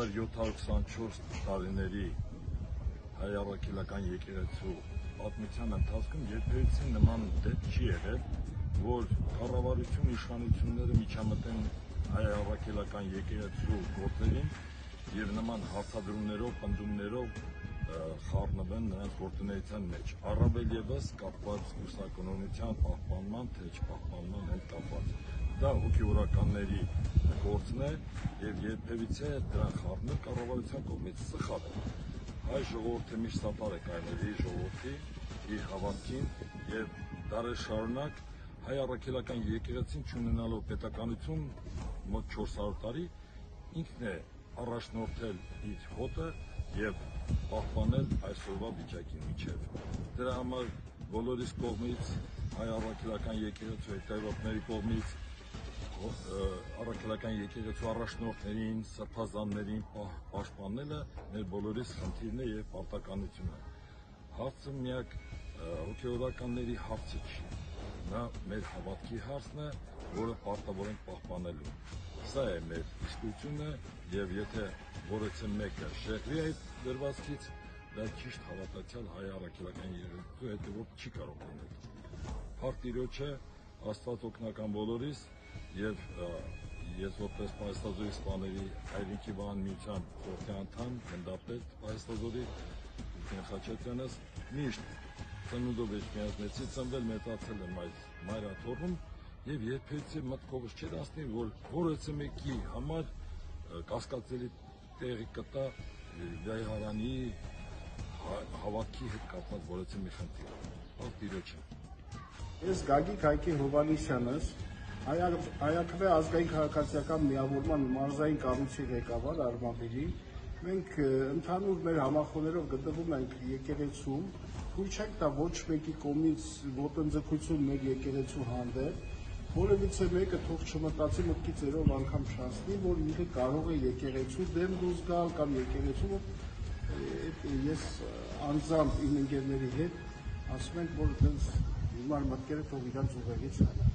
724 տարիների հայ առաքելական եկեղեցու պատմության ընթացքում երբևիցե նման դեպք չի եղել, որ կառավարություն իշխանությունները միջամտեն հայ առաքելական եկեղեցու գործերին եւ նման հարցադրումներով, պնդումներով խառնվեն նրանց գործունեության մեջ, առավել ևս կապված կուսակոնության պահպանման, թե չպահպանման հետ կապված։ Դա հոգևորականների գործն է եւ երբևիցե դրան խառնել կառավարության կողմից սխալ է։ Հայ ժողովուրդը միշտ սապար է կայանել իր ժողովրդի, իր հավատքին եւ դարեր շարունակ հայ առաքելական եկեղեցին չունենալով պետականություն մոտ 400 տարի ինքն է առաջնորդել իր հոտը եւ պահպանել այսօրվա վիճակի միջև։ Դրա համար բոլորիս կողմից հայ առաքելական եկեղեցու հետևորդների կողմից առաքելական եկեղեցու առաջնորդներին, սրբազաններին պաշտպանելը մեր բոլորիս խնդիրն է եւ պարտականություն է։ Հարցը միակ հոգևորականների հարցը չի, նա մեր հավատքի հարցն է, որը պարտավոր ենք պահպանելու։ Սա է մեր իսկությունը եւ եթե որևէ մեկը շեղվի այդ դրվածքից, դա ճիշտ հավատացյալ հայ առաքելական եկեղեցու հետևորդ չի կարող լինել։ Փառք Տիրոջը, Աստված օգնական բոլորիս եւ ես որպես Պահեստազորի սպաների հայրենիքի վահան միության խորհրդի անդամ, գնդապետ Պահեստազորի Տիկին Խաչատրյանս միշտ ծնունդով էջմիածնեցի, ծնվել մեծացել եմ այս մայրաթոռում եւ երբևիցե մտքովս չէր անցնի, որ որևէ մեկի համար կասկածելի տեղի կտա Վայհարանի հավատքի հետ կապված որևէ մի խնդիր։ Փառք Տիրոջը։ Ես Գագիկ Հայկի Հովհաննիսյանս, Հայաքվե ազգային քաղաքացիական միավորման մարզային կառույցի ղեկավար Արմավիրի, մենք ընդհանուր մեր համախոհներով գտնվում ենք եկեղեցում, թույլ չենք տա ոչ մեկի կողմից ոտնձգություն մեր եկեղեցու հանդեպ, որևիցե մեկը թող չմտածի մտքի ծերով անգամ չանցնի, որ ինքը կարող է եկեղեցու դեմ դուրս գալ կամ եկեղեցու ես անձամբ իմ ընկերների հետ ասում ենք, որ այդպես հիմար մտքերը թող իրանց ուղեղից հալա։